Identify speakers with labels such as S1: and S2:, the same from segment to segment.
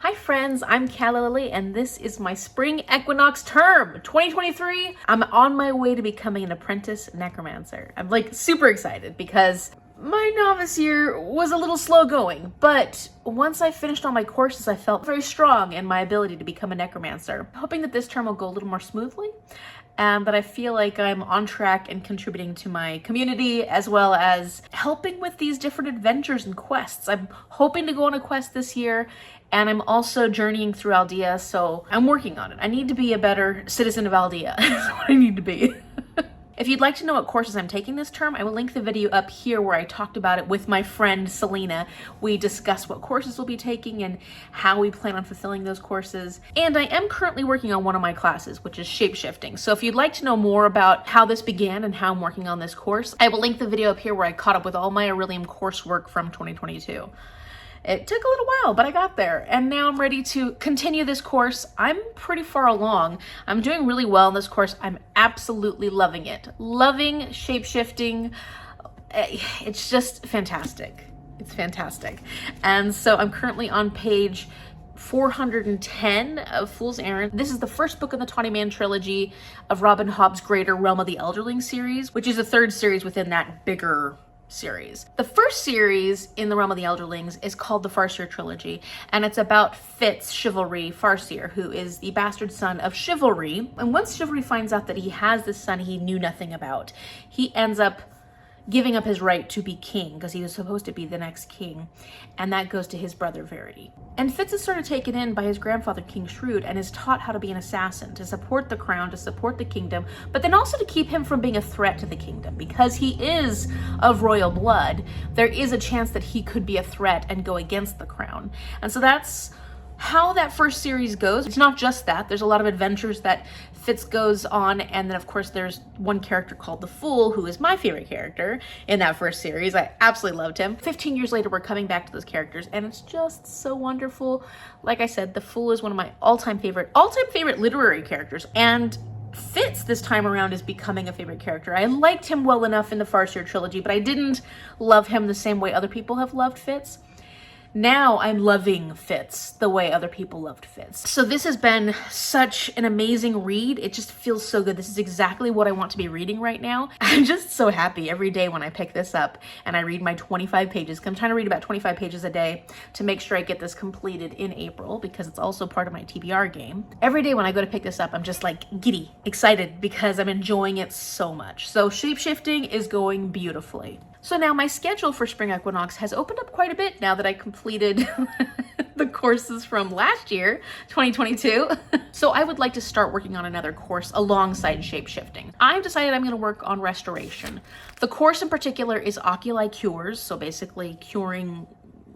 S1: Hi friends, I'm Calla Lily and this is my spring equinox term 2023. I'm on my way to becoming an apprentice necromancer. I'm like super excited because my novice year was a little slow going, but once I finished all my courses, I felt very strong in my ability to become a necromancer. I'm hoping that this term will go a little more smoothly and that I feel like I'm on track and contributing to my community as well as helping with these different adventures and quests. I'm hoping to go on a quest this year, and I'm also journeying through Aldea, so I'm working on it. I need to be a better citizen of Aldea. That's what I need to be. If you'd like to know what courses I'm taking this term, I will link the video up here where I talked about it with my friend Selena. We discussed what courses we'll be taking and how we plan on fulfilling those courses. And I am currently working on one of my classes, which is shapeshifting. So if you'd like to know more about how this began and how I'm working on this course, I will link the video up here where I caught up with all my Orilium coursework from 2022. It took a little while, but I got there, and now I'm ready to continue this course. I'm pretty far along. I'm doing really well in this course. I'm absolutely loving it. Loving shapeshifting. It's just fantastic. It's fantastic. And so I'm currently on page 410 of Fool's Errand. This is the first book in the 20-man trilogy of Robin Hobb's greater Realm of the Elderling series, which is the third series within that bigger series. The first series in the Realm of the Elderlings is called the Farseer trilogy, and it's about Fitz Chivalry Farseer, who is the bastard son of Chivalry. And once Chivalry finds out that he has this son he knew nothing about, he ends up giving up his right to be king because he was supposed to be the next king, and that goes to his brother Verity. And Fitz is sort of taken in by his grandfather King Shrewd and is taught how to be an assassin, to support the crown, to support the kingdom, but then also to keep him from being a threat to the kingdom. Because he is of royal blood, there is a chance that he could be a threat and go against the crown. And so that's how that first series goes. It's not just that. There's a lot of adventures that Fitz goes on, and then of course there's one character called the Fool, who is my favorite character in that first series. I absolutely loved him. 15 years later, we're coming back to those characters, and it's just so wonderful. Like I said, the Fool is one of my all-time favorite literary characters, and Fitz this time around is becoming a favorite character. I liked him well enough in the Farseer trilogy, but I didn't love him the same way other people have loved Fitz. Now I'm loving Fitz the way other people loved Fitz. So this has been such an amazing read. It just feels so good. This is exactly what I want to be reading right now. I'm just so happy every day when I pick this up and I read my 25 pages. I'm trying to read about 25 pages a day to make sure I get this completed in April because it's also part of my TBR game. Every day when I go to pick this up, I'm just like giddy, excited because I'm enjoying it so much. So shapeshifting is going beautifully. So now my schedule for Spring Equinox has opened up quite a bit now that I completed the courses from last year, 2022. So I would like to start working on another course alongside shapeshifting. I've decided I'm going to work on restoration. The course in particular is Oculi Cures, so basically curing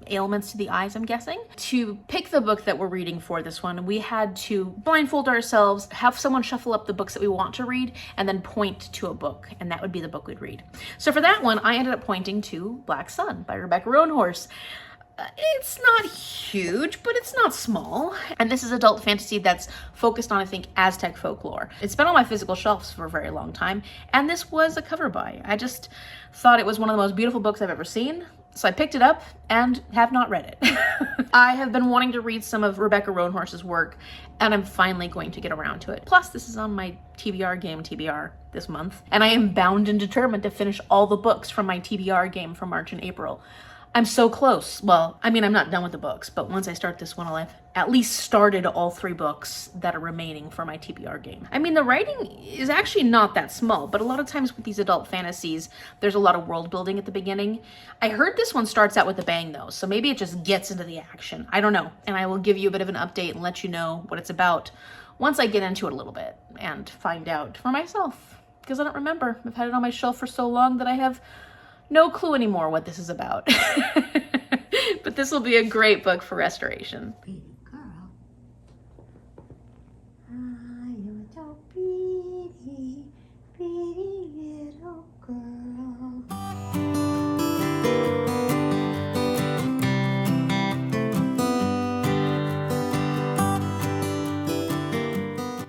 S1: ailments to the eyes, I'm guessing. To pick the book that we're reading for this one, we had to blindfold ourselves, have someone shuffle up the books that we want to read, and then point to a book, and that would be the book we'd read. So for that one, I ended up pointing to Black Sun by Roanhorse. It's not huge, but it's not small. And this is adult fantasy that's focused on, I think, Aztec folklore. It's been on my physical shelves for a very long time, and this was a cover buy. I just thought it was one of the most beautiful books I've ever seen. So I picked it up and have not read it. I have been wanting to read some of Roanhorse's work, and I'm finally going to get around to it. Plus, this is on my TBR game TBR this month, and I am bound and determined to finish all the books from my TBR game from March and April. I'm so close. Well, I mean, I'm not done with the books, but once I start this one, I'll have at least started all 3 books that are remaining for my TBR game. I mean, the writing is actually not that small, but a lot of times with these adult fantasies, there's a lot of world building at the beginning. I heard this one starts out with a bang though, so maybe it just gets into the action. I don't know. And I will give you a bit of an update and let you know what it's about once I get into it a little bit and find out for myself, because I don't remember. I've had it on my shelf for so long that I have no clue anymore what this is about. But this will be a great book for restoration.
S2: Pretty girl. Ah, you're so pretty, pretty little girl.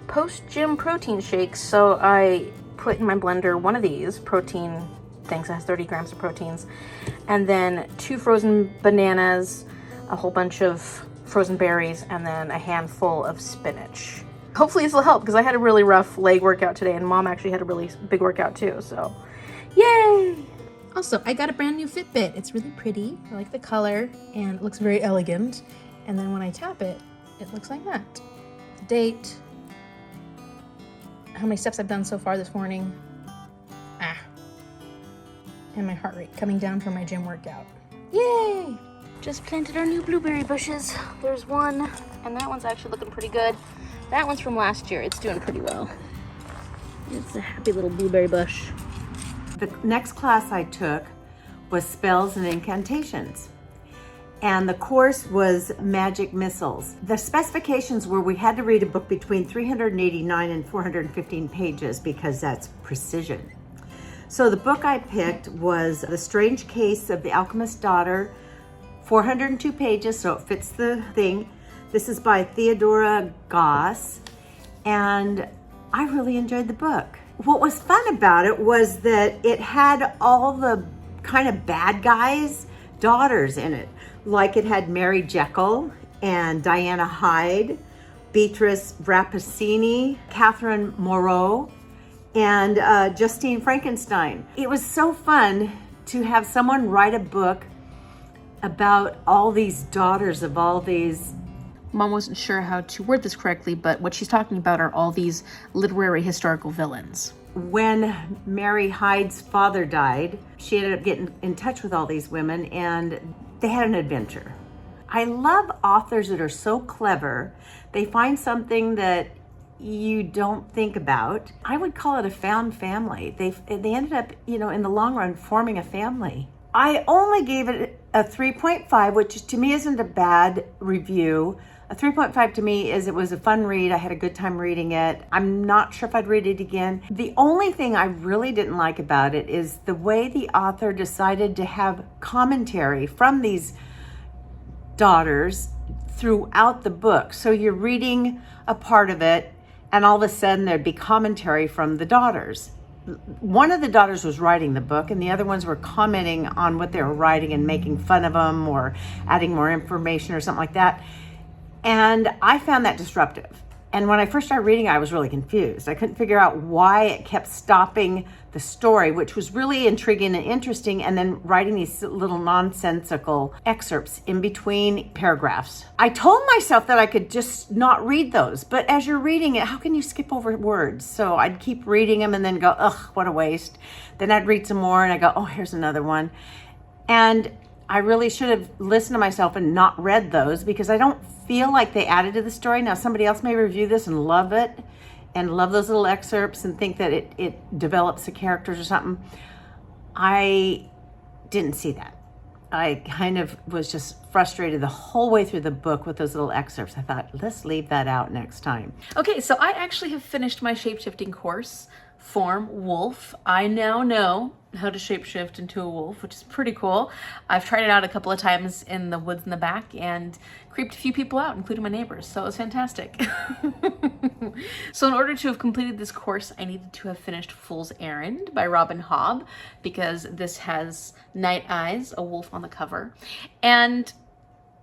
S1: Post-gym protein shakes. So I put in my blender one of these protein things that has 30 grams of proteins, and then 2 frozen bananas, a whole bunch of frozen berries, and then a handful of spinach. Hopefully this will help because I had a really rough leg workout today and Mom actually had a really big workout too, so yay! Also, I got a brand new Fitbit. It's really pretty. I like the color and it looks very elegant. And then when I tap it, it looks like that. The date, how many steps I've done so far this morning, and my heart rate coming down from my gym workout. Yay! Just planted our new blueberry bushes. There's one, and that one's actually looking pretty good. That one's from last year. It's doing pretty well. It's a happy little blueberry bush.
S3: The next class I took was spells and incantations. And the course was magic missiles. The specifications were we had to read a book between 389 and 415 pages because that's precision. So the book I picked was The Strange Case of the Alchemist's Daughter, 402 pages, so it fits the thing. This is by Theodora Goss, and I really enjoyed the book. What was fun about it was that it had all the kind of bad guys' daughters in it. Like it had Mary Jekyll and Diana Hyde, Beatrice Rappaccini, Catherine Moreau, and Justine Frankenstein. It was so fun to have someone write a book about all these daughters of all these.
S1: Mom wasn't sure how to word this correctly, but what she's talking about are all these literary historical villains.
S3: When Mary Hyde's father died, she ended up getting in touch with all these women and they had an adventure. I love authors that are so clever. They find something that you don't think about. I would call it a found family. They ended up, in the long run, forming a family. I only gave it a 3.5, which to me isn't a bad review. A 3.5 to me is it was a fun read. I had a good time reading it. I'm not sure if I'd read it again. The only thing I really didn't like about it is the way the author decided to have commentary from these daughters throughout the book. So you're reading a part of it and all of a sudden there'd be commentary from the daughters. One of the daughters was writing the book and the other ones were commenting on what they were writing and making fun of them or adding more information or something like that. And I found that disruptive. And when I first started reading, I was really confused. I couldn't figure out why it kept stopping the story, which was really intriguing and interesting, and then writing these little nonsensical excerpts in between paragraphs. I told myself that I could just not read those, but as you're reading it, how can you skip over words? So I'd keep reading them and then go, ugh, what a waste. Then I'd read some more and I go, oh, here's another one. And I really should have listened to myself and not read those because I don't feel like they added to the story. Now, somebody else may review this and love it and love those little excerpts and think that it develops the characters or something. I didn't see that. I kind of was just frustrated the whole way through the book with those little excerpts. I thought, let's leave that out next time.
S1: Okay, so I actually have finished my shapeshifting course, Form Wolf. I now know how to shapeshift into a wolf, which is pretty cool. I've tried it out a couple of times in the woods in the back and creeped a few people out, including my neighbors, so it was fantastic. So in order to have completed this course, I needed to have finished Fool's Errand by Robin Hobb, because this has Night Eyes, a wolf on the cover, and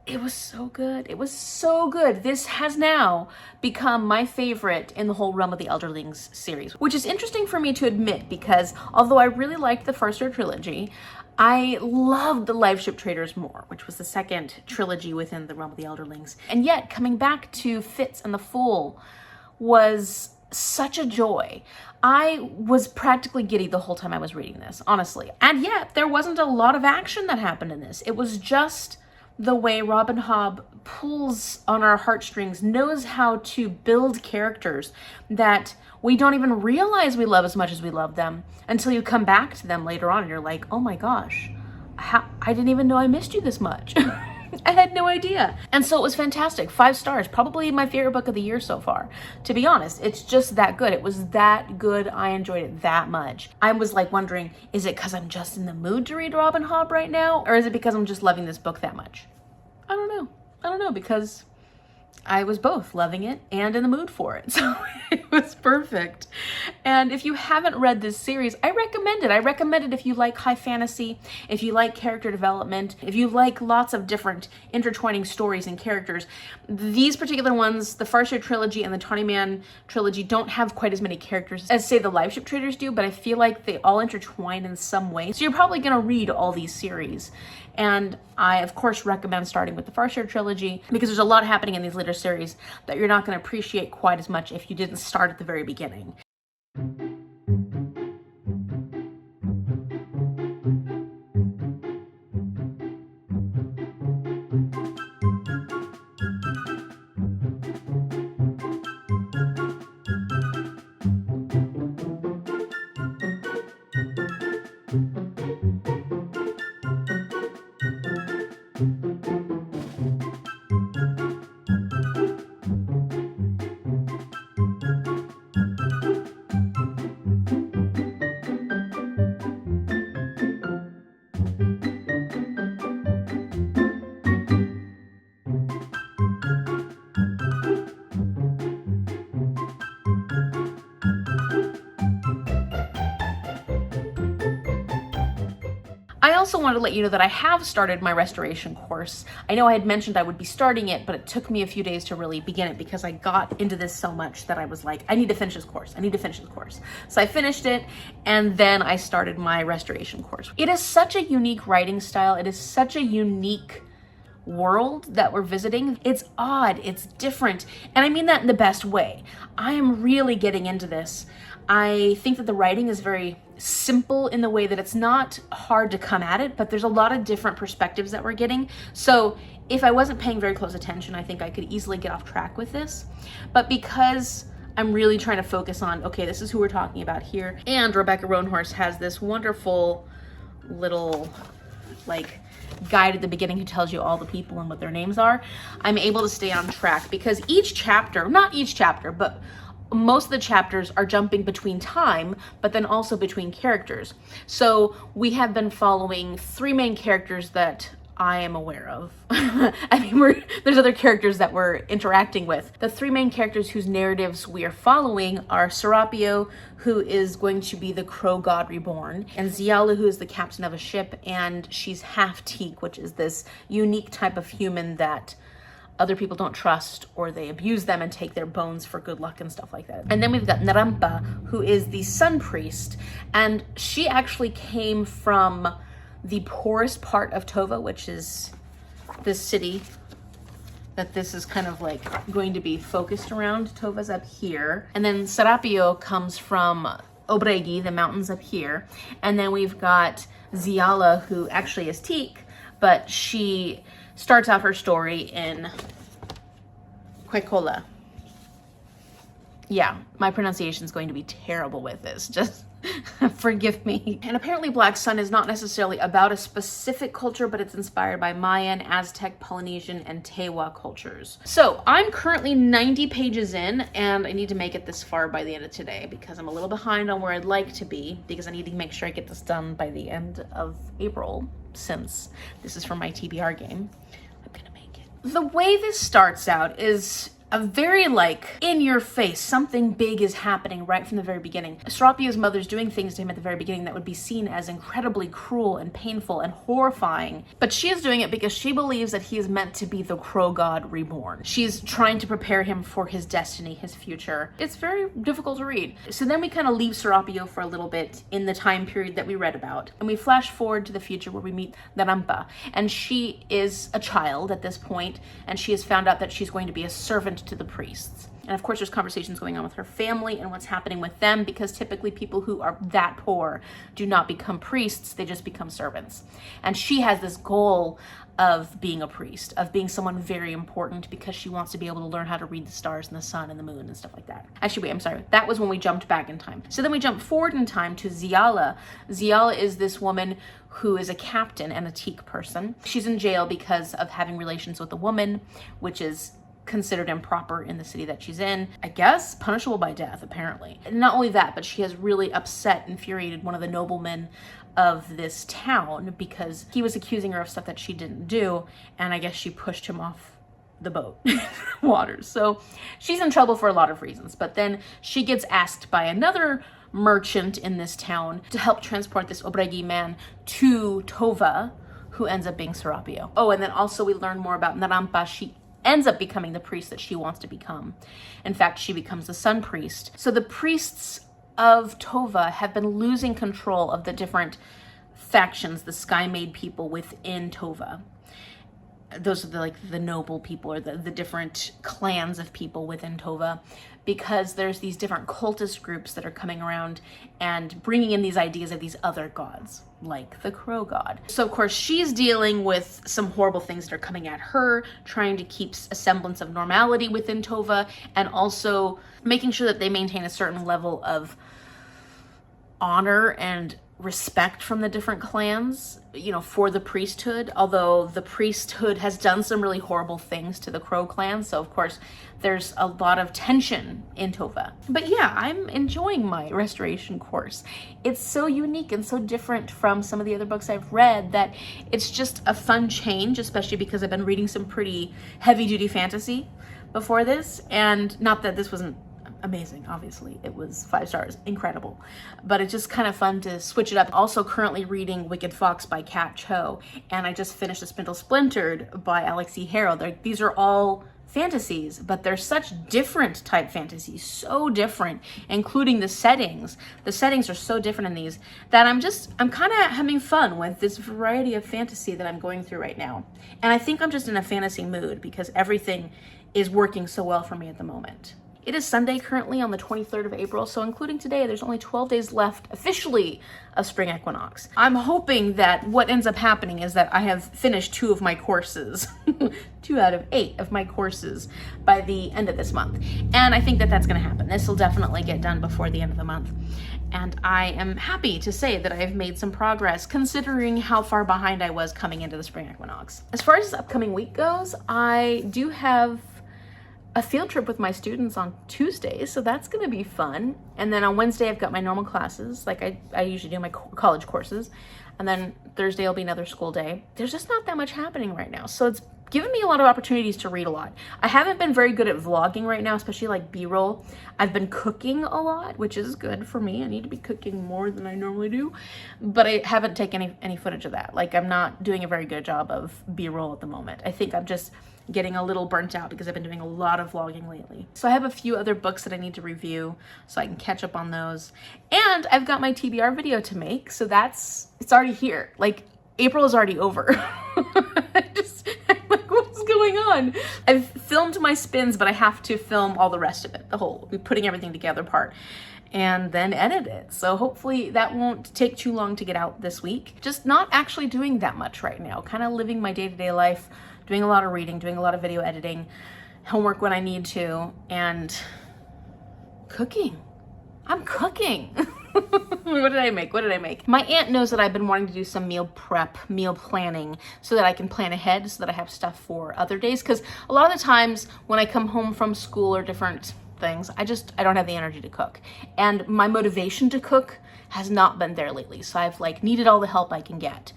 S1: it was so good. It was so good. This has now become my favorite in the whole Realm of the Elderlings series, which is interesting for me to admit because although I really liked the Farseer trilogy, I loved the Live Ship Traders more, which was the second trilogy within the Realm of the Elderlings. And yet coming back to Fitz and the Fool was such a joy. I was practically giddy the whole time I was reading this, honestly. And yet there wasn't a lot of action that happened in this. It was just the way Robin Hobb pulls on our heartstrings, knows how to build characters that we don't even realize we love as much as we love them until you come back to them later on and you're like, oh my gosh, I didn't even know I missed you this much. I had no idea. And so it was fantastic. 5 stars, probably my favorite book of the year so far. To be honest, it's just that good. It was that good. I enjoyed it that much. I was like wondering, is it because I'm just in the mood to read Robin Hobb right now? Or is it because I'm just loving this book that much? I don't know, because I was both loving it and in the mood for it. So it was perfect. And if you haven't read this series, I recommend it. I recommend it if you like high fantasy, if you like character development, if you like lots of different intertwining stories and characters. These particular ones, the Farseer trilogy and the Tawny Man trilogy, don't have quite as many characters as, say, the Live Ship Traders do, but I feel like they all intertwine in some way. So you're probably going to read all these series. And I, of course, recommend starting with the Farseer trilogy because there's a lot happening in these later series that you're not going to appreciate quite as much if you didn't start at the very beginning. I also wanted to let you know that I have started my restoration course. I know I had mentioned I would be starting it, but it took me a few days to really begin it because I got into this so much that I was like, I need to finish this course. I need to finish this course. So I finished it, and then I started my restoration course. It is such a unique writing style. It is such a unique world that we're visiting. It's odd, it's different, and I mean that in the best way. I am really getting into this. I think that the writing is very simple in the way that it's not hard to come at it, but there's a lot of different perspectives that we're getting. So if I wasn't paying very close attention, I think I could easily get off track with this. But because I'm really trying to focus on, okay, this is who we're talking about here, and Rebecca Roanhorse has this wonderful little like guide at the beginning who tells you all the people and what their names are, I'm able to stay on track because each chapter, not each chapter, but most of the chapters are jumping between time, but then also between characters. So we have been following three main characters that I am aware of. I mean, there's other characters that we're interacting with. The three main characters whose narratives we are following are Serapio, who is going to be the Crow God Reborn, and Ziala, who is the captain of a ship, and she's half teak, which is this unique type of human that other people don't trust, or they abuse them and take their bones for good luck and stuff like that. And then we've got Narampa, who is the sun priest, and she actually came from the poorest part of Tova, which is this city that this is kind of like going to be focused around. Tova's up here. And then Serapio comes from Obregi, the mountains up here. And then we've got Ziala, who actually is teak, but she starts out her story in Quecola. Yeah, my pronunciation is going to be terrible with this. Just forgive me. And apparently Black Sun is not necessarily about a specific culture, but it's inspired by Mayan, Aztec, Polynesian, and Tewa cultures. So I'm currently 90 pages in, and I need to make it this far by the end of today because I'm a little behind on where I'd like to be because I need to make sure I get this done by the end of April, since this is for my TBR game. I'm gonna make it. The way this starts out is a very like in your face, something big is happening right from the very beginning. Serapio's mother's doing things to him at the very beginning that would be seen as incredibly cruel and painful and horrifying, but she is doing it because she believes that he is meant to be the Crow God Reborn. She's trying to prepare him for his destiny, his future. It's very difficult to read. So then we kind of leave Serapio for a little bit in the time period that we read about, and we flash forward to the future where we meet Narampa, and she is a child at this point, and she has found out that she's going to be a servant to the priests. And of course there's conversations going on with her family and what's happening with them, because typically people who are that poor do not become priests, they just become servants. And she has this goal of being a priest, of being someone very important, because she wants to be able to learn how to read the stars and the sun and the moon and stuff like that. Actually, wait, I'm sorry. That was when we jumped back in time. So then we jump forward in time to Ziala. Ziala is this woman who is a captain and a teak person. She's in jail because of having relations with a woman, which is considered improper in the city that she's in. I guess punishable by death, apparently. And not only that, but she has really upset, infuriated one of the noblemen of this town because he was accusing her of stuff that she didn't do, and I guess she pushed him off the boat waters. So she's in trouble for a lot of reasons, but then she gets asked by another merchant in this town to help transport this Obregi man to Tova, who ends up being Serapio. Oh, and then also we learn more about Narampa. She ends up becoming the priest that she wants to become. In fact, she becomes the sun priest. So the priests of Tova have been losing control of the different factions, the Sky Maid people within Tova. Those are the noble people, or the different clans of people within Tova, because there's these different cultist groups that are coming around and bringing in these ideas of these other gods, like the crow god. So of course she's dealing with some horrible things that are coming at her, trying to keep a semblance of normality within Tova, and also making sure that they maintain a certain level of honor and respect from the different clans, you know, for the priesthood, although the priesthood has done some really horrible things to the Crow clan. So of course there's a lot of tension in Tova. But yeah, I'm enjoying my restoration course. It's so unique and so different from some of the other books I've read that it's just a fun change, especially because I've been reading some pretty heavy duty fantasy before this. And not that this wasn't amazing, obviously it was 5 stars, incredible, but it's just kind of fun to switch it up. Also currently reading Wicked Fox by Kat Cho, and I just finished A Spindle Splintered by Alex E. Harrow. These are all fantasies, but they're such different type fantasies, so different, including the settings. The settings are so different in these that I'm kind of having fun with this variety of fantasy that I'm going through right now. And I think I'm just in a fantasy mood because everything is working so well for me at the moment. It is Sunday currently on the 23rd of April, so including today, there's only 12 days left officially of spring equinox. I'm hoping that what ends up happening is that I have finished 2 of my courses, 2 out of 8 of my courses by the end of this month. And I think that that's gonna happen. This will definitely get done before the end of the month. And I am happy to say that I've made some progress considering how far behind I was coming into the spring equinox. As far as this upcoming week goes, I do have a field trip with my students on Tuesday, so that's gonna be fun. And then on Wednesday, I've got my normal classes, like I usually do my college courses. And then Thursday will be another school day. There's just not that much happening right now. So it's given me a lot of opportunities to read a lot. I haven't been very good at vlogging right now, especially like B-roll. I've been cooking a lot, which is good for me. I need to be cooking more than I normally do, but I haven't taken any footage of that. Like I'm not doing a very good job of B-roll at the moment. I think I'm just getting a little burnt out because I've been doing a lot of vlogging lately. So I have a few other books that I need to review so I can catch up on those. And I've got my TBR video to make, so it's already here. Like April is already over. I'm like, what's going on? I've filmed my spins, but I have to film all the rest of it, the whole putting everything together part, and then edit it. So hopefully that won't take too long to get out this week. Just not actually doing that much right now, kind of living my day-to-day life, doing a lot of reading, doing a lot of video editing, homework when I need to, and cooking. I'm cooking. What did I make? My aunt knows that I've been wanting to do some meal prep, meal planning, so that I can plan ahead, so that I have stuff for other days. Because a lot of the times when I come home from school or different things, I don't have the energy to cook. And my motivation to cook has not been there lately. So I've like needed all the help I can get.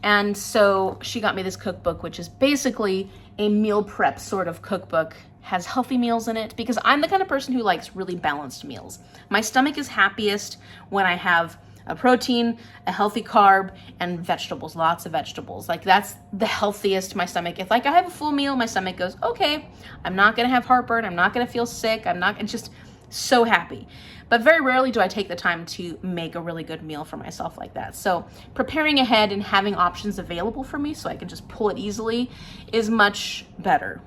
S1: And so she got me this cookbook, which is basically a meal prep sort of cookbook. Has healthy meals in it because I'm the kind of person who likes really balanced meals. My stomach is happiest when I have a protein, a healthy carb, and vegetables, lots of vegetables. Like that's the healthiest my stomach. If like I have a full meal, my stomach goes, okay, I'm not gonna have heartburn, I'm not gonna feel sick, it's just so happy. But very rarely do I take the time to make a really good meal for myself like that. So preparing ahead and having options available for me so I can just pull it easily is much better.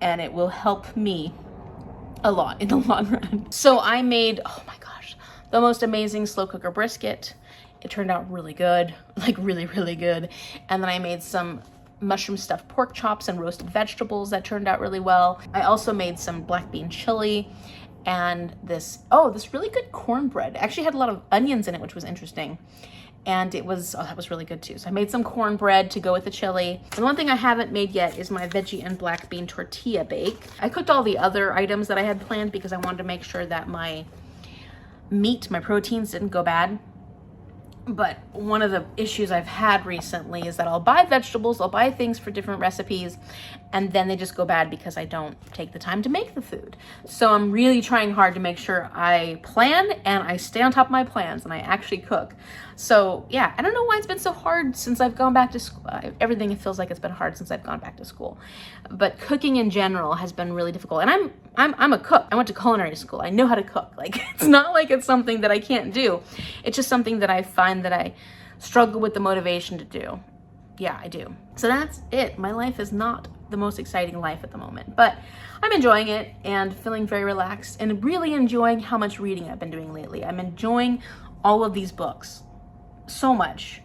S1: And it will help me a lot in the long run. So I made, oh my gosh, the most amazing slow cooker brisket. It turned out really good, like really, really good. And then I made some mushroom stuffed pork chops and roasted vegetables that turned out really well. I also made some black bean chili and this really good cornbread. It actually had a lot of onions in it, which was interesting. And that was really good too. So I made some cornbread to go with the chili. And one thing I haven't made yet is my veggie and black bean tortilla bake. I cooked all the other items that I had planned because I wanted to make sure that my meat, my proteins didn't go bad. But one of the issues I've had recently is that I'll buy vegetables, I'll buy things for different recipes, and then they just go bad because I don't take the time to make the food. So I'm really trying hard to make sure I plan and I stay on top of my plans and I actually cook. So yeah, I don't know why it's been so hard since I've gone back to school. Everything feels like it's been hard since I've gone back to school, but cooking in general has been really difficult. And I'm a cook. I went to culinary school. I know how to cook. Like, it's not like it's something that I can't do. It's just something that I find that I struggle with the motivation to do. Yeah, I do. So that's it. My life is not the most exciting life at the moment, but I'm enjoying it and feeling very relaxed and really enjoying how much reading I've been doing lately. I'm enjoying all of these books so much.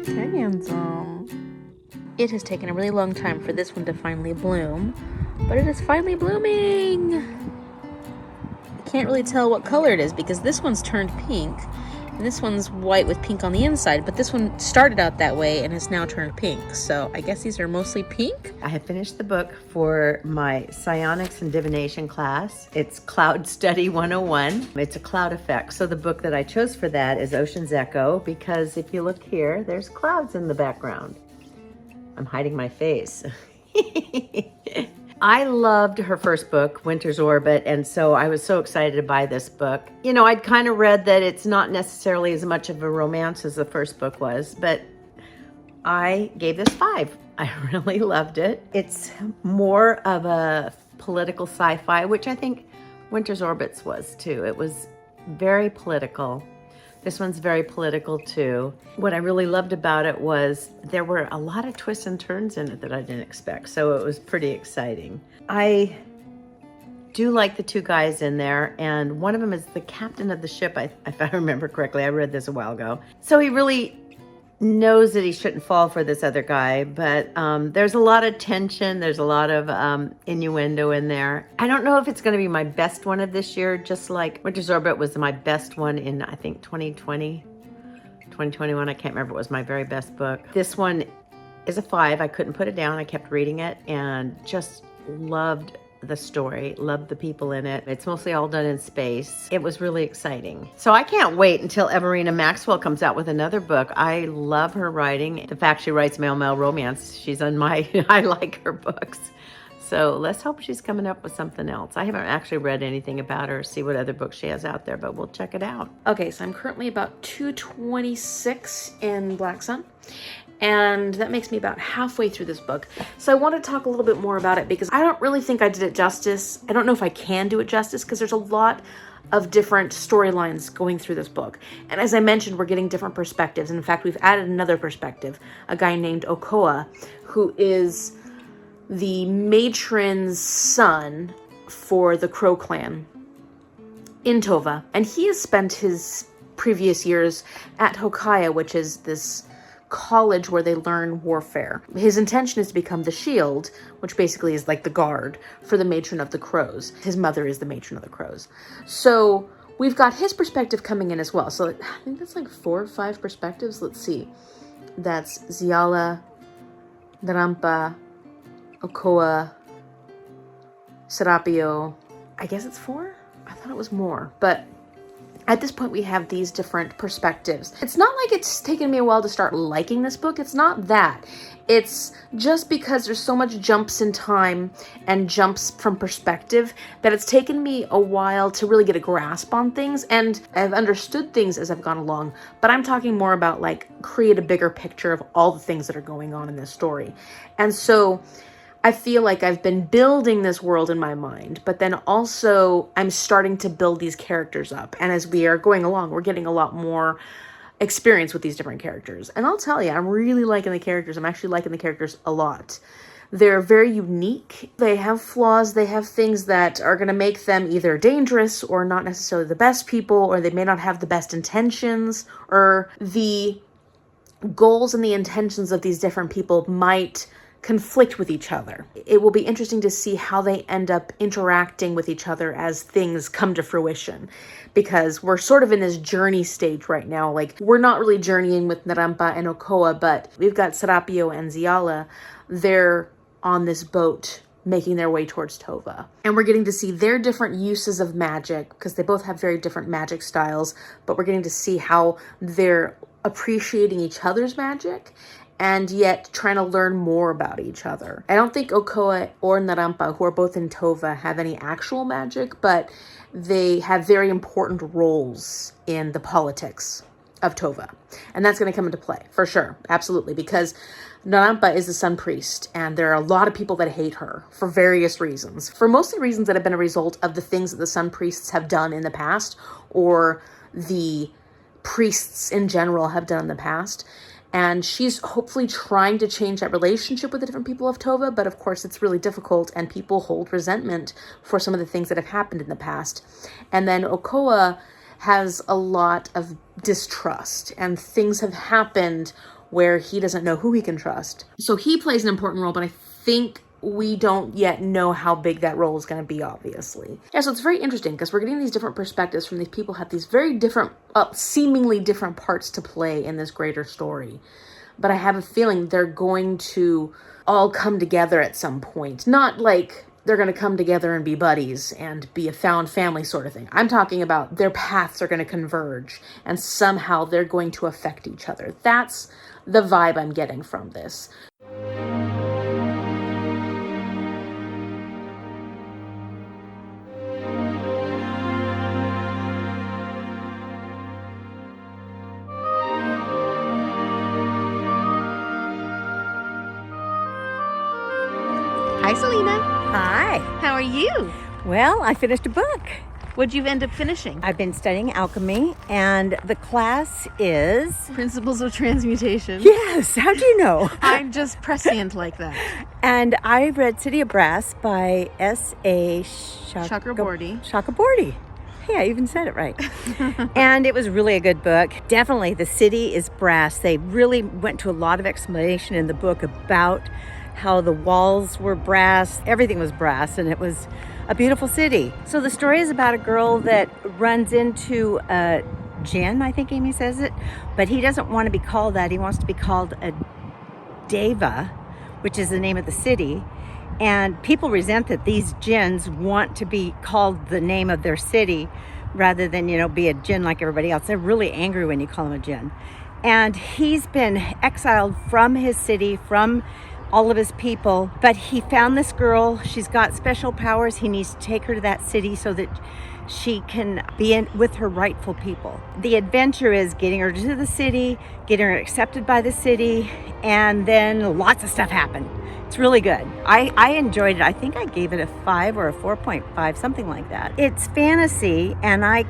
S1: Hey, handsome. It has taken a really long time for this one to finally bloom, but it is finally blooming. I can't really tell what color it is because this one's turned pink and this one's white with pink on the inside, but this one started out that way and has now turned pink. So I guess these are mostly pink.
S3: I have finished the book for my psionics and divination class. It's Cloud Study 101. It's a cloud effect. So the book that I chose for that is Ocean's Echo, because if you look here, there's clouds in the background. I'm hiding my face. I loved her first book, Winter's Orbit, and so I was so excited to buy this book. You know, I'd kind of read that it's not necessarily as much of a romance as the first book was, but I gave this 5. I really loved it. It's more of a political sci-fi, which I think Winter's Orbits was too. It was very political. This one's very political too. What I really loved about it was there were a lot of twists and turns in it that I didn't expect, so it was pretty exciting. I do like the 2 guys in there, and one of them is the captain of the ship, if I remember correctly. I read this a while ago. So he really knows that he shouldn't fall for this other guy, but there's a lot of tension. There's a lot of innuendo in there. I don't know if it's going to be my best one of this year, just like Winter's Orbit was my best one in, I think, 2020, 2021. I can't remember. It was my very best book. This one is a 5. I couldn't put it down. I kept reading it and just loved the story, loved the people in it. It's mostly all done in space. It was really exciting. So I can't wait until Everina Maxwell comes out with another book. I love her writing. The fact she writes male romance, she's on my, I like her books. So let's hope she's coming up with something else. I haven't actually read anything about her, see what other books she has out there, but we'll check it out. Okay, so I'm currently about 226 in Black Sun, and that makes me about halfway through this book. So I want to talk a little bit more about it because I don't really think I did it justice. I don't know if I can do it justice because there's a lot of different storylines going through this book. And as I mentioned, we're getting different perspectives. And in fact, we've added another perspective, a guy named Okoa, who is the matron's son for the Crow clan in Tova. And he has spent his previous years at Hokaya, which is this college where they learn warfare. His intention is to become the shield, which basically is like the guard for the matron of the Crows. His mother is the matron of the Crows. So we've got his perspective coming in as well. So I think that's like 4 or 5 perspectives. Let's see. That's Ziala, Narampa, Okoa, Serapio. I guess it's 4? I thought it was more, but at this point we have these different perspectives. It's not like it's taken me a while to start liking this book. It's not that. It's just because there's so much jumps in time and jumps from perspective that it's taken me a while to really get a grasp on things, and I've understood things as I've gone along, but I'm talking more about like create a bigger picture of all the things that are going on in this story. And so I feel like I've been building this world in my mind, but then also I'm starting to build these characters up. And as we are going along, we're getting a lot more experience with these different characters. And I'll tell you, I'm really liking the characters. I'm actually liking the characters a lot. They're very unique. They have flaws. They have things that are going to make them either dangerous or not necessarily the best people, or they may not have the best intentions, or the goals and the intentions of these different people might conflict with each other. It will be interesting to see how they end up interacting with each other as things come to fruition, because we're sort of in this journey stage right now. Like, we're not really journeying with Narampa and Okoa, but we've got Serapio and Ziala. They're on this boat
S1: making their way towards Tova. And we're getting to see their different uses of magic, because they both have very different magic styles, but we're getting to see how they're appreciating each other's magic and yet trying to learn more about each other. I don't think Okoa or Narampa, who are both in Tova, have any actual magic, but they have very important roles in the politics of Tova. And that's going to come into play, for sure. Absolutely. Because Narampa is the sun priest, and there are a lot of people that hate her for various reasons. For mostly reasons that have been a result of the things that the sun priests have done in the past, or the priests in general have done in the past. And she's hopefully trying to change that relationship with the different people of Tova, but of course it's really difficult, and people hold resentment for some of the things that have happened in the past. And then Okoa has a lot of distrust, and things have happened where he doesn't know who he can trust. So he plays an important role, but I think we don't yet know how big that role is going to be, obviously. Yeah, so it's very interesting because we're getting these different perspectives from these people who have these very different, seemingly different parts to play in this greater story. But I have a feeling they're going to all come together at some point. Not like they're going to come together and be buddies and be a found family sort of thing. I'm talking about their paths are going to converge and somehow they're going to affect each other. That's the vibe I'm getting from this.
S4: Hi, Selena.
S3: Hi.
S4: How are you?
S3: Well, I finished a book.
S4: What'd you end up finishing?
S3: I've been studying alchemy, and the class is...
S4: Principles of Transmutation.
S3: Yes, how do you know?
S4: I'm just prescient like that.
S3: And I read City of Brass by S.A.
S4: Chakraborty.
S3: Chakraborty. Hey, I even said it right. And it was really a good book. Definitely, the city is brass. They really went to a lot of explanation in the book about how the walls were brass. Everything was brass, and it was a beautiful city. So the story is about a girl that runs into a djinn, I think Amy says it, but he doesn't want to be called that. He wants to be called a deva, which is the name of the city. And people resent that these djinns want to be called the name of their city rather than, be a djinn like everybody else. They're really angry when you call him a djinn. And he's been exiled from his city, from all of his people, but he found this girl. She's got special powers. He needs to take her to that city so that she can be in with her rightful people. The adventure is getting her to the city, getting her accepted by the city, and then lots of stuff happened. It's really good. I enjoyed it. I think I gave it a 5 or a 4.5, something like that. It's fantasy, and I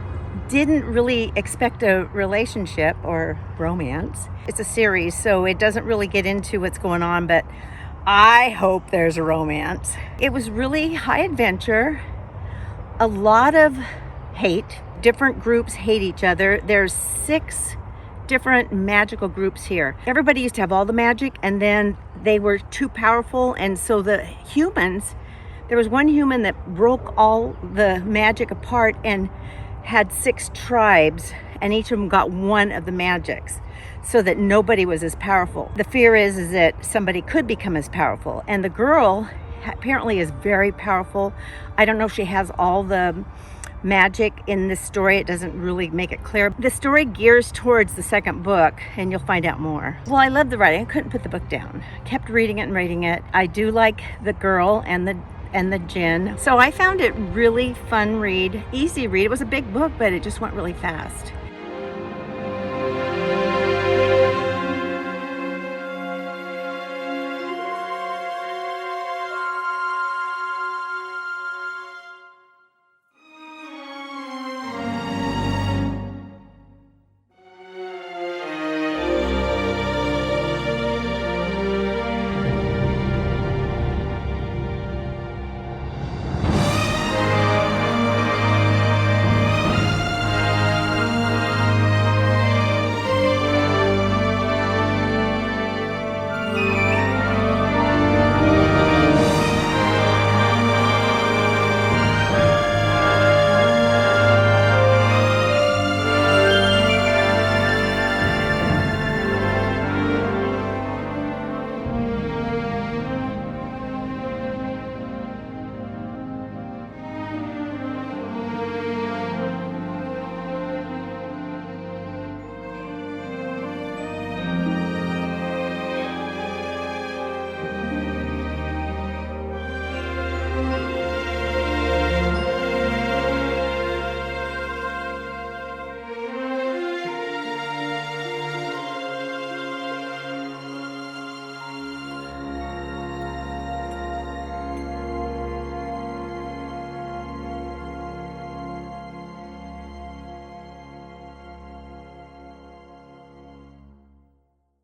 S3: didn't really expect a relationship or romance. It's a series, so it doesn't really get into what's going on, but I hope there's a romance. It was really high adventure, a lot of hate. Different groups hate each other. There's 6 different magical groups here. Everybody used to have all the magic, and then they were too powerful, and so the humans, there was one human that broke all the magic apart and had 6 tribes, and each of them got one of the magics so that nobody was as powerful. The fear is that somebody could become as powerful, and the girl apparently is very powerful. I don't know if she has all the magic in this story. It doesn't really make it clear. The story gears towards the second book, and you'll find out more. Well, I love the writing. I couldn't put the book down. I kept reading it and reading it. I do like the girl and the djinn. So I found it really fun read, easy read. It was a big book, but it just went really fast.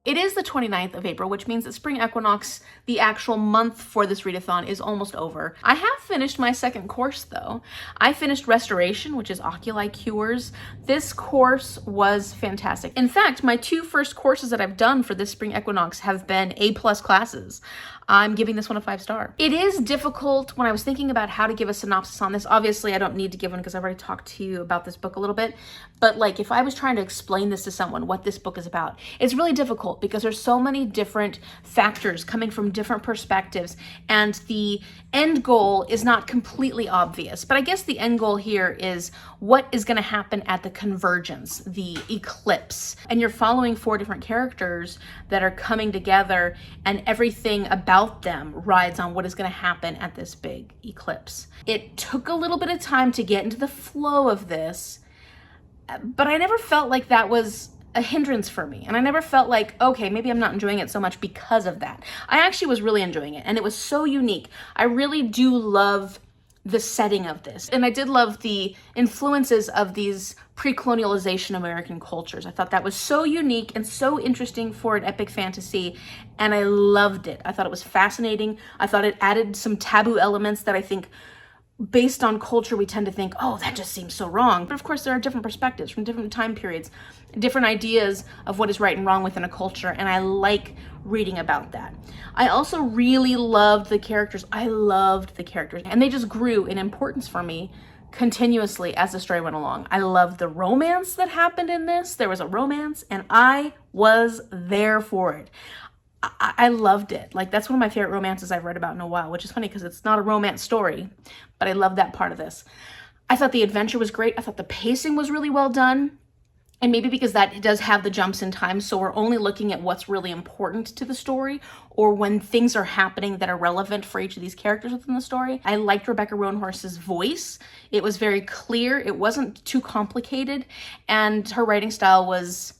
S1: It is the 29th of April, which means that spring equinox, the actual month for this readathon, is almost over. I have finished my second course though. I finished Restoration, which is Oculi Cures. This course was fantastic. In fact, my 2 first courses that I've done for this spring equinox have been A+ classes. I'm giving this one a 5-star. It is difficult when I was thinking about how to give a synopsis on this. Obviously, I don't need to give one because I've already talked to you about this book a little bit. But like, if I was trying to explain this to someone, what this book is about, it's really difficult because there's so many different factors coming from different perspectives, and the end goal is not completely obvious. But I guess the end goal here is what is going to happen at the convergence, the eclipse. And you're following 4 different characters that are coming together, and everything about them rides on what is going to happen at this big eclipse. It took a little bit of time to get into the flow of this, but I never felt like that was a hindrance for me. And I never felt like, okay, maybe I'm not enjoying it so much because of that. I actually was really enjoying it, and it was so unique. I really do love the setting of this. And I did love the influences of these pre-colonialization American cultures. I thought that was so unique and so interesting for an epic fantasy, and I loved it. I thought it was fascinating. I thought it added some taboo elements that I think, based on culture, we tend to think, oh, that just seems so wrong. But of course, there are different perspectives from different time periods, different ideas of what is right and wrong within a culture, and I like reading about that. I also really loved the characters. I loved the characters, and they just grew in importance for me continuously as the story went along. I loved the romance that happened in this. There was a romance, and I was there for it. I loved it. Like, that's one of my favorite romances I've read about in a while, which is funny because it's not a romance story, but I love that part of this. I thought the adventure was great. I thought the pacing was really well done. And maybe because that does have the jumps in time, so we're only looking at what's really important to the story, or when things are happening that are relevant for each of these characters within the story. I liked Rebecca Roanhorse's voice. It was very clear. It wasn't too complicated, and her writing style was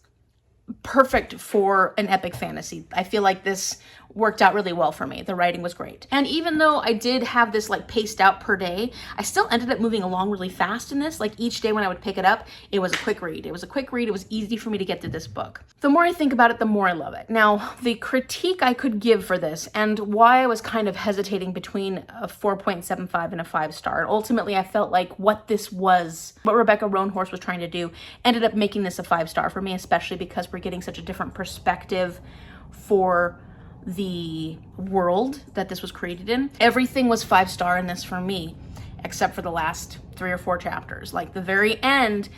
S1: perfect for an epic fantasy. I feel like this worked out really well for me. The writing was great. And even though I did have this like paced out per day, I still ended up moving along really fast in this. Like, each day when I would pick it up, it was a quick read. It was a quick read. It was easy for me to get through this book. The more I think about it, the more I love it. Now, the critique I could give for this, and why I was kind of hesitating between a 4.75 and a 5-star, and ultimately I felt like what this was, what Rebecca Roanhorse was trying to do, ended up making this a 5-star for me, especially because we're getting such a different perspective for the world that this was created in. Everything was 5-star in this for me, except for the last 3 or 4 chapters. Like, the very end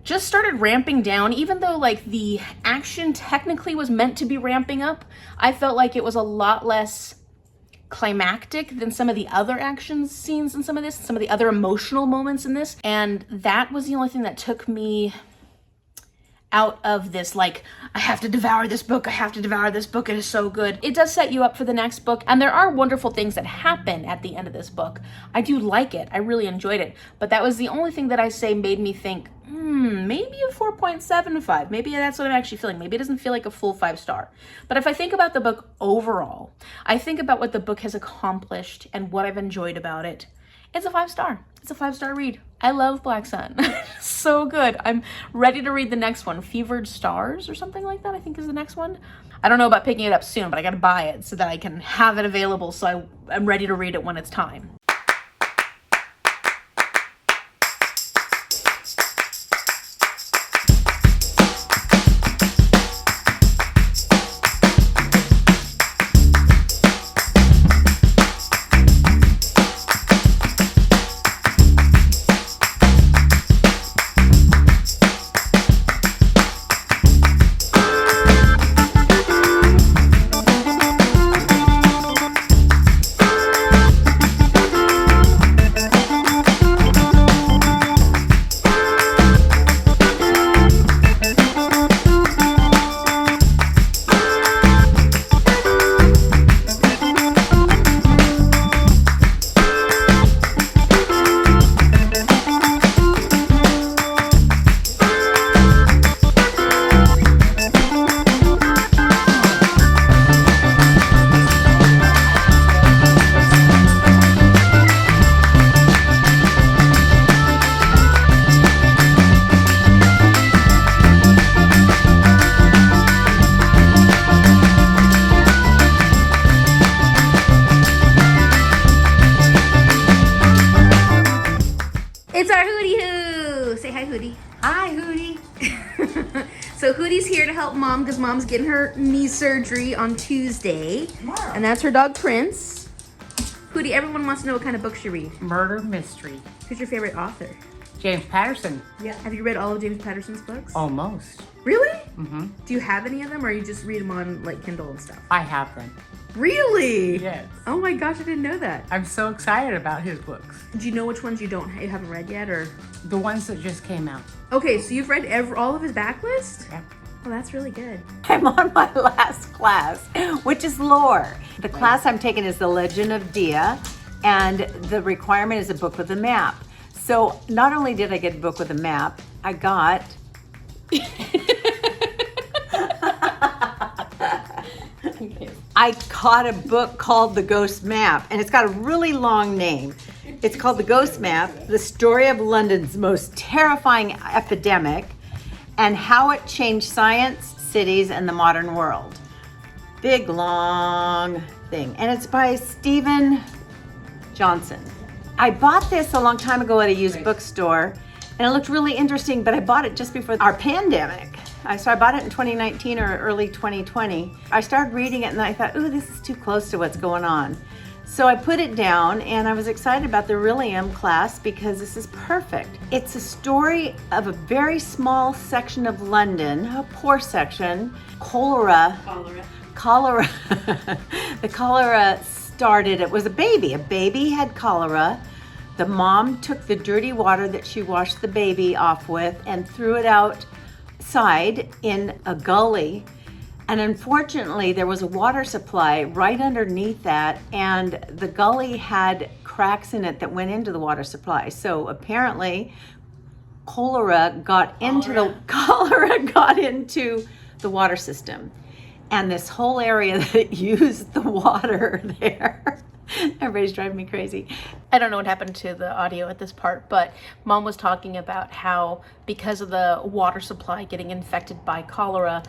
S1: just started ramping down. Even though like the action technically was meant to be ramping up, I felt like it was a lot less climactic than some of the other action scenes in some of the other emotional moments in this. And that was the only thing that took me out of this, like, I have to devour this book, I have to devour this book, it is so good. It does set you up for the next book, and there are wonderful things that happen at the end of this book. I do like it, I really enjoyed it, but that was the only thing that I say made me think, maybe a 4.75, maybe that's what I'm actually feeling. Maybe it doesn't feel like a full 5-star. But if I think about the book overall, I think about what the book has accomplished and what I've enjoyed about it, it's a 5-star. It's a 5-star read. I love Black Sun. So good. I'm ready to read the next one. Fevered Stars or something like that, I think is the next one. I don't know about picking it up soon, but I gotta buy it so that I can have it available so I'm ready to read it when it's time. So Hootie's here to help Mom because Mom's getting her knee surgery on Tuesday.
S5: Tomorrow.
S1: And that's her dog, Prince. Hootie, everyone wants to know what kind of books you read.
S5: Murder mystery.
S1: Who's your favorite author?
S5: James Patterson.
S1: Yeah. Have you read all of James Patterson's books?
S5: Almost.
S1: Really?
S5: Mm-hmm.
S1: Do you have any of them or you just read them on like Kindle and stuff?
S5: I have them.
S1: Really?
S5: Yes.
S1: Oh my gosh, I didn't know that.
S5: I'm so excited about his books.
S1: Do you know which ones you haven't read yet or?
S5: The ones that just came out.
S1: Okay, so you've read all of his backlist?
S5: Yeah.
S1: Oh, that's really good.
S3: I'm on my last class, which is lore. The class I'm taking is The Legend of Dia, and the requirement is a book with a map. So not only did I get a book with a map, I got I caught a book called The Ghost Map, and it's got a really long name. It's called The Ghost Map, The Story of London's Most Terrifying Epidemic, and How It Changed Science, Cities, and the Modern World. Big, long thing. And it's by Stephen Johnson. I bought this a long time ago at a used bookstore, and it looked really interesting, but I bought it just before our pandemic. So I bought it in 2019 or early 2020. I started reading it and I thought, ooh, this is too close to what's going on. So I put it down and I was excited about the Orilium class because this is perfect. It's a story of a very small section of London, a poor section, cholera. The cholera started, it was a baby. A baby had cholera. The mom took the dirty water that she washed the baby off with and threw it outside in a gully. And unfortunately, there was a water supply right underneath that, and the gully had cracks in it that went into the water supply. So apparently, cholera got into the water system. And this whole area that used the water there, everybody's driving me crazy.
S1: I don't know what happened to the audio at this part, but Mom was talking about how because of the water supply getting infected by cholera,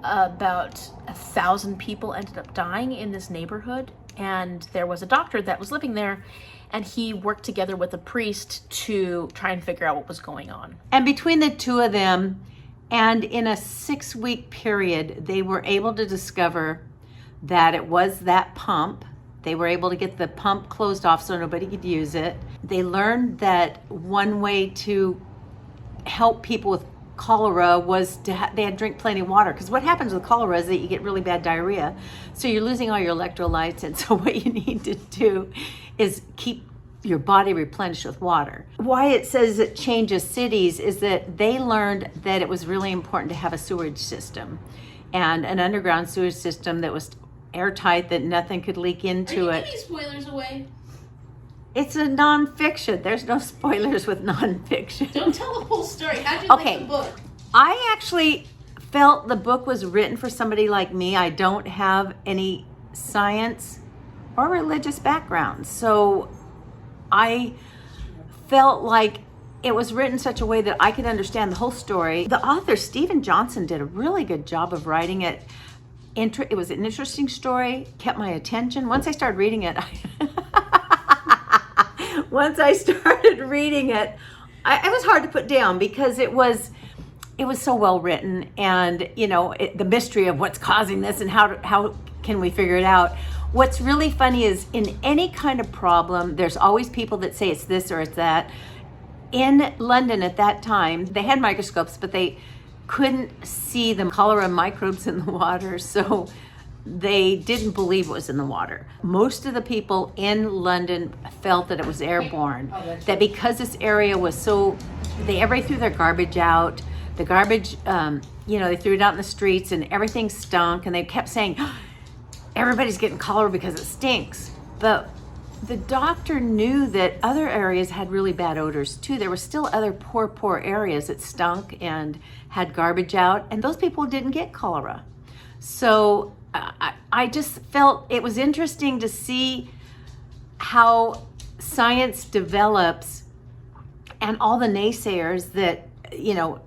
S1: about 1,000 people ended up dying in this neighborhood. And there was a doctor that was living there, and he worked together with a priest to try and figure out what was going on.
S3: And between the two of them, and in a 6-week period, they were able to discover that it was that pump. They were able to get the pump closed off so nobody could use it. They learned that one way to help people with cholera was they had to drink plenty of water, because what happens with cholera is that you get really bad diarrhea, so you're losing all your electrolytes, and so what you need to do is keep your body replenished with water. Why it says it changes cities is that they learned that it was really important to have a sewage system, and an underground sewage system that was airtight, that nothing could leak into it.
S1: Are you giving spoilers away?
S3: It's a nonfiction. There's no spoilers with nonfiction.
S1: Don't tell the whole story. How'd you
S3: Okay.
S1: like the book?
S3: I actually felt the book was written for somebody like me. I don't have any science or religious background, so I felt like it was written in such a way that I could understand the whole story. The author, Stephen Johnson, did a really good job of writing it. It was an interesting story, kept my attention. Once I started reading it, it was hard to put down because it was so well written, and the mystery of what's causing this and how can we figure it out. What's really funny is in any kind of problem, there's always people that say it's this or it's that. In London at that time, they had microscopes, but they couldn't see the cholera microbes in the water, so they didn't believe it was in the water. Most of the people in London felt that it was airborne, that because this area was everybody threw their garbage out. The garbage, they threw it out in the streets and everything stunk, and they kept saying, everybody's getting cholera because it stinks. But the doctor knew that other areas had really bad odors too. There were still other poor areas that stunk and had garbage out, and those people didn't get cholera. So I just felt it was interesting to see how science develops, and all the naysayers that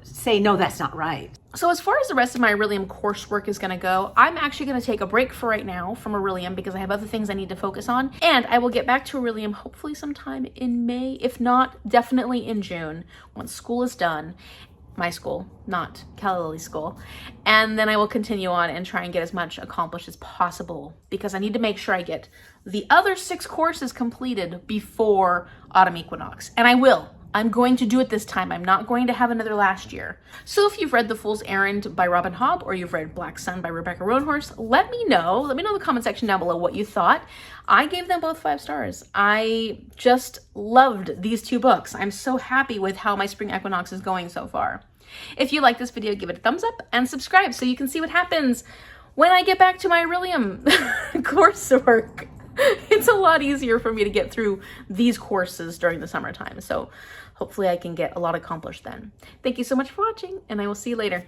S3: say, no, that's not right.
S1: So as far as the rest of my Orilium coursework is going to go, I'm actually going to take a break for right now from Orilium because I have other things I need to focus on. And I will get back to Orilium hopefully sometime in May, if not, definitely in June, once school is done. my school, not Calla Lily's school. And then I will continue on and try and get as much accomplished as possible because I need to make sure I get the other 6 courses completed before Autumn Equinox. And I will. I'm going to do it this time. I'm not going to have another last year. So if you've read The Fool's Errand by Robin Hobb or you've read Black Sun by Rebecca Roanhorse, let me know. Let me know in the comment section down below what you thought. I gave them both 5 stars. I just loved these 2 books. I'm so happy with how my spring equinox is going so far. If you like this video, give it a thumbs up and subscribe so you can see what happens when I get back to my Orilium coursework. It's a lot easier for me to get through these courses during the summertime. So hopefully I can get a lot accomplished then. Thank you so much for watching, and I will see you later.